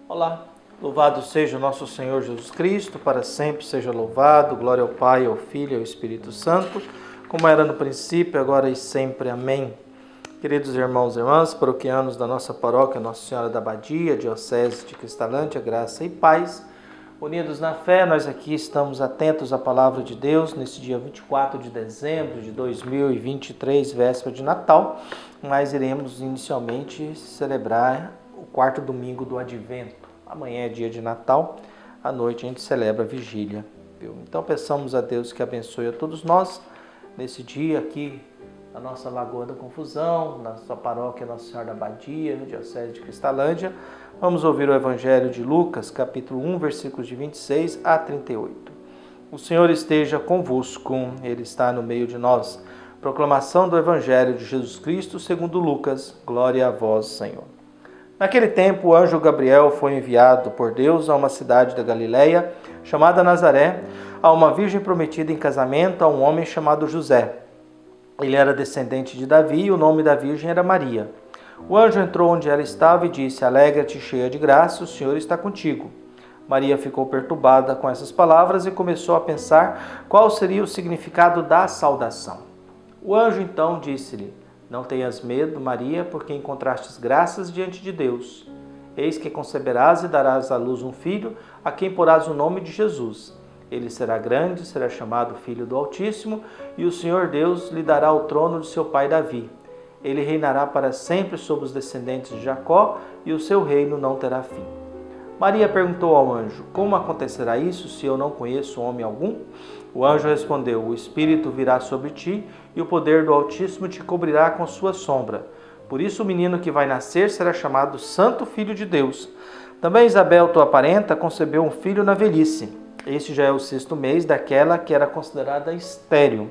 Olá, louvado seja o nosso Senhor Jesus Cristo, para sempre seja louvado, glória ao Pai, ao Filho e ao Espírito Santo, como era no princípio, agora e sempre. Amém. Queridos irmãos e irmãs, paroquianos da nossa paróquia Nossa Senhora da Abadia, Diocese de Cristalândia, graça e paz, unidos na fé, nós aqui estamos atentos à palavra de Deus nesse dia 24 de dezembro de 2023, véspera de Natal, mas iremos inicialmente celebrar o quarto domingo do Advento. Amanhã é dia de Natal, à noite a gente celebra a vigília. Então peçamos a Deus que abençoe a todos nós nesse dia aqui na nossa Lagoa da Confusão, na sua paróquia Nossa Senhora da Abadia, Diocese de Cristalândia. Vamos ouvir o Evangelho de Lucas, capítulo 1, versículos de 26 a 38. O Senhor esteja convosco, Ele está no meio de nós. Proclamação do Evangelho de Jesus Cristo segundo Lucas. Glória a vós, Senhor. Naquele tempo, o anjo Gabriel foi enviado por Deus a uma cidade da Galileia, chamada Nazaré, a uma virgem prometida em casamento a um homem chamado José. Ele era descendente de Davi e o nome da virgem era Maria. O anjo entrou onde ela estava e disse: Alegra-te, cheia de graça, o Senhor está contigo. Maria ficou perturbada com essas palavras e começou a pensar qual seria o significado da saudação. O anjo então disse-lhe: Não tenhas medo, Maria, porque encontrastes graças diante de Deus. Eis que conceberás e darás à luz um filho, a quem porás o nome de Jesus. Ele será grande, será chamado Filho do Altíssimo, e o Senhor Deus lhe dará o trono de seu pai Davi. Ele reinará para sempre sobre os descendentes de Jacó, e o seu reino não terá fim. Maria perguntou ao anjo: Como acontecerá isso, se eu não conheço homem algum? O anjo respondeu: O Espírito virá sobre ti, e o poder do Altíssimo te cobrirá com sua sombra. Por isso o menino que vai nascer será chamado Santo Filho de Deus. Também Isabel, tua parenta, concebeu um filho na velhice. Este já é o 6º mês daquela que era considerada estéril.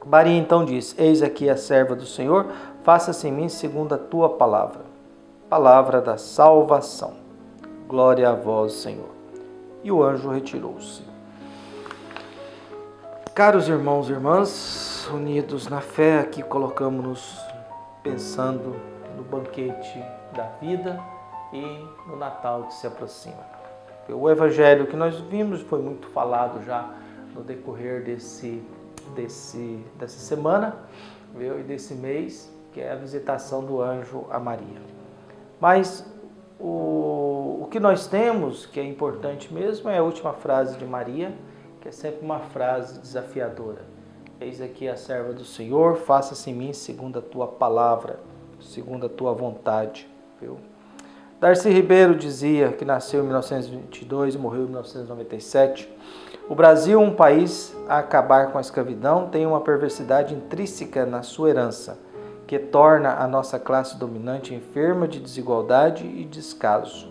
Maria então disse: Eis aqui a serva do Senhor, faça-se em mim segundo a tua palavra. Palavra da salvação. Glória a vós, Senhor. E o anjo retirou-se. Caros irmãos e irmãs, unidos na fé, aqui colocamos-nos pensando no banquete da vida e no Natal que se aproxima. O evangelho que nós vimos foi muito falado já no decorrer dessa semana, e desse mês, que é a visitação do anjo a Maria. Mas o que nós temos, que é importante mesmo, é a última frase de Maria, que é sempre uma frase desafiadora. Eis aqui a serva do Senhor, faça-se em mim segundo a tua palavra, segundo a tua vontade. Darcy Ribeiro dizia, que nasceu em 1922 e morreu em 1997, o Brasil, um país a acabar com a escravidão, tem uma perversidade intrínseca na sua herança, que torna a nossa classe dominante enferma de desigualdade e descaso.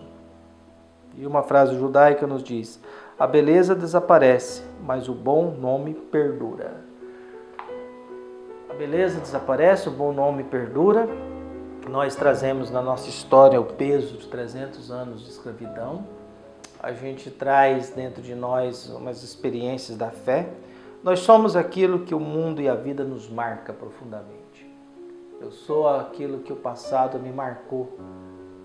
E uma frase judaica nos diz: a beleza desaparece, mas o bom nome perdura. A beleza desaparece, o bom nome perdura. Nós trazemos na nossa história o peso de 300 anos de escravidão. A gente traz dentro de nós umas experiências da fé. Nós somos aquilo que o mundo e a vida nos marca profundamente. Eu sou aquilo que o passado me marcou,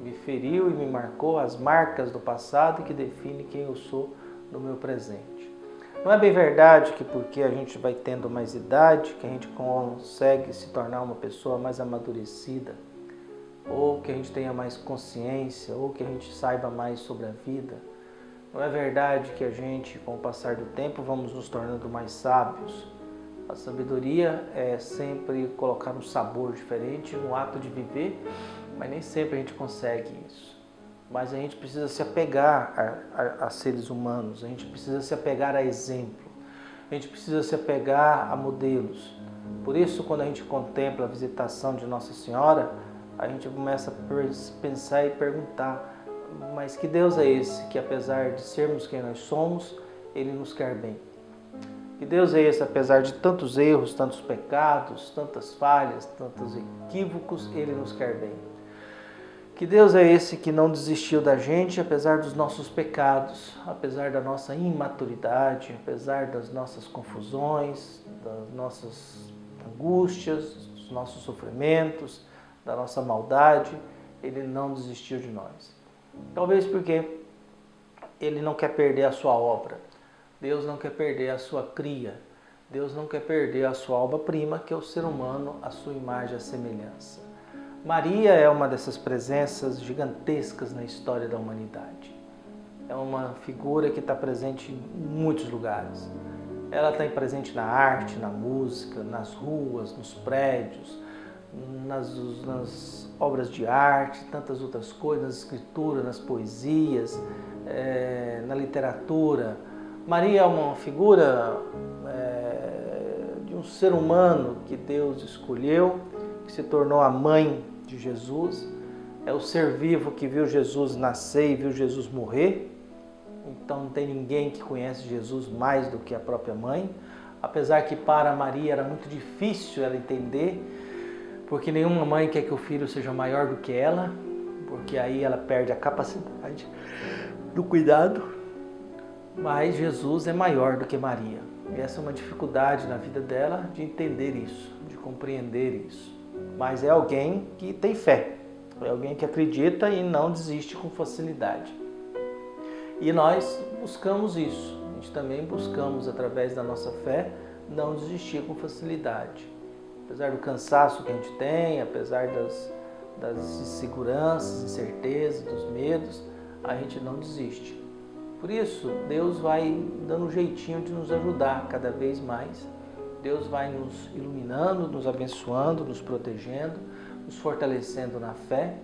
me feriu e me marcou, as marcas do passado que definem quem eu sou no meu presente. Não é bem verdade que porque a gente vai tendo mais idade, que a gente consegue se tornar uma pessoa mais amadurecida, ou que a gente tenha mais consciência, ou que a gente saiba mais sobre a vida. Não é verdade que a gente, com o passar do tempo, vamos nos tornando mais sábios. A sabedoria é sempre colocar um sabor diferente no ato de viver, mas nem sempre a gente consegue isso. Mas a gente precisa se apegar a seres humanos, a gente precisa se apegar a exemplo, a gente precisa se apegar a modelos. Por isso, quando a gente contempla a visitação de Nossa Senhora, a gente começa a pensar e perguntar: mas que Deus é esse que, apesar de sermos quem nós somos, Ele nos quer bem? Que Deus é esse, apesar de tantos erros, tantos pecados, tantas falhas, tantos equívocos, Ele nos quer bem? Que Deus é esse que não desistiu da gente, apesar dos nossos pecados, apesar da nossa imaturidade, apesar das nossas confusões, das nossas angústias, dos nossos sofrimentos, da nossa maldade, Ele não desistiu de nós. Talvez porque ele não quer perder a sua obra. Deus não quer perder a sua cria. Deus não quer perder a sua obra-prima, que é o ser humano, a sua imagem e a semelhança. Maria é uma dessas presenças gigantescas na história da humanidade. É uma figura que está presente em muitos lugares. Ela está presente na arte, na música, nas ruas, nos prédios, nas obras de arte, tantas outras coisas, nas escrituras, nas poesias, na literatura. Maria é uma figura de um ser humano que Deus escolheu, que se tornou a mãe de Jesus. É o ser vivo que viu Jesus nascer e viu Jesus morrer. Então não tem ninguém que conhece Jesus mais do que a própria mãe. Apesar que para Maria era muito difícil ela entender, porque nenhuma mãe quer que o filho seja maior do que ela, porque aí ela perde a capacidade do cuidado. Mas Jesus é maior do que Maria. E essa é uma dificuldade na vida dela de entender isso, de compreender isso. Mas é alguém que tem fé, é alguém que acredita e não desiste com facilidade. E nós buscamos isso, a gente também buscamos, através da nossa fé, não desistir com facilidade. Apesar do cansaço que a gente tem, apesar das inseguranças, incertezas, dos medos, a gente não desiste. Por isso, Deus vai dando um jeitinho de nos ajudar cada vez mais. Deus vai nos iluminando, nos abençoando, nos protegendo, nos fortalecendo na fé,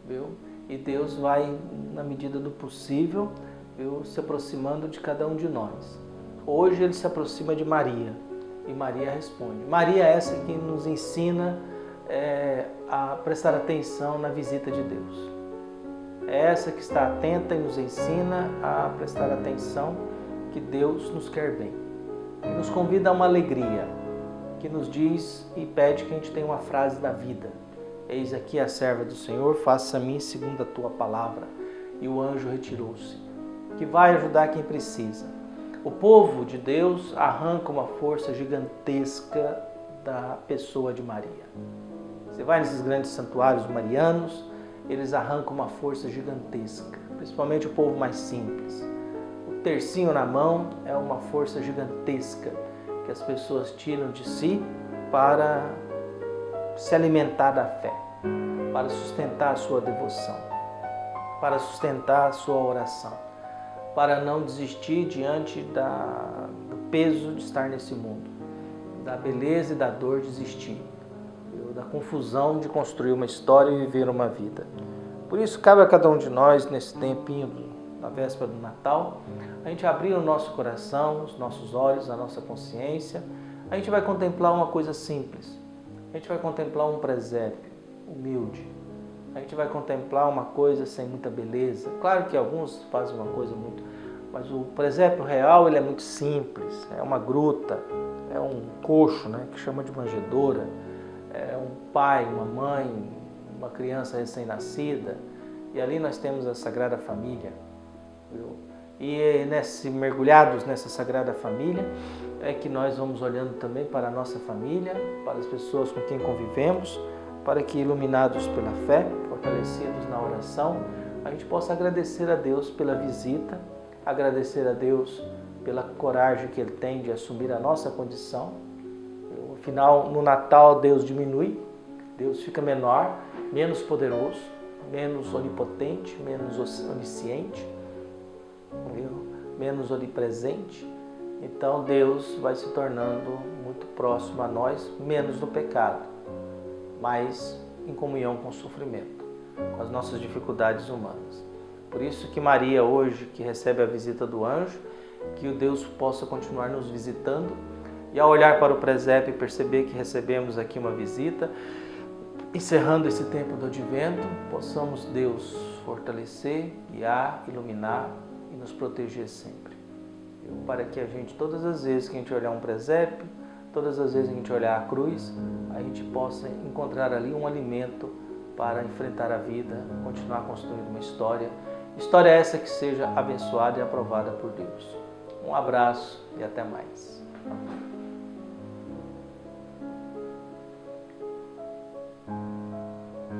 viu? E Deus vai, na medida do possível, se aproximando de cada um de nós. Hoje Ele se aproxima de Maria e Maria responde. Maria é essa que nos ensina a prestar atenção na visita de Deus. É essa que está atenta e nos ensina a prestar atenção que Deus nos quer bem. E nos convida a uma alegria, que nos diz e pede que a gente tenha uma frase da vida. Eis aqui a serva do Senhor, faça a mim segundo a tua palavra. E o anjo retirou-se, que vai ajudar quem precisa. O povo de Deus arranca uma força gigantesca da pessoa de Maria. Você vai nesses grandes santuários marianos, eles arrancam uma força gigantesca, principalmente o povo mais simples. O tercinho na mão é uma força gigantesca que as pessoas tiram de si para se alimentar da fé, para sustentar a sua devoção, para sustentar a sua oração, para não desistir diante do peso de estar nesse mundo, da beleza e da dor de existir, da confusão de construir uma história e viver uma vida. Por isso, cabe a cada um de nós, nesse tempinho na véspera do Natal, a gente abrir o nosso coração, os nossos olhos, a nossa consciência. A gente vai contemplar uma coisa simples. A gente vai contemplar um presépio humilde. A gente vai contemplar uma coisa sem muita beleza. Claro que alguns fazem uma coisa muito... Mas o presépio real, ele é muito simples. É uma gruta, é um coxo, né, que chama de manjedoura. É um pai, uma mãe, uma criança recém-nascida. E ali nós temos a Sagrada Família. Viu? E mergulhados nessa Sagrada Família, é que nós vamos olhando também para a nossa família, para as pessoas com quem convivemos, para que, iluminados pela fé, fortalecidos na oração, a gente possa agradecer a Deus pela visita, agradecer a Deus pela coragem que Ele tem de assumir a nossa condição. Afinal, no Natal, Deus diminui, Deus fica menor, menos poderoso, menos onipotente, menos onisciente, menos onipresente. Então Deus vai se tornando muito próximo a nós, menos no pecado, mas em comunhão com o sofrimento, com as nossas dificuldades humanas. Por isso que Maria hoje, que recebe a visita do anjo, que o Deus possa continuar nos visitando, e ao olhar para o presépio e perceber que recebemos aqui uma visita, encerrando esse tempo do advento, possamos Deus fortalecer, guiar, iluminar e nos proteger sempre. Para que a gente, todas as vezes que a gente olhar um presépio, todas as vezes que a gente olhar a cruz, a gente possa encontrar ali um alimento para enfrentar a vida, continuar construindo uma história. História essa que seja abençoada e aprovada por Deus. Um abraço e até mais.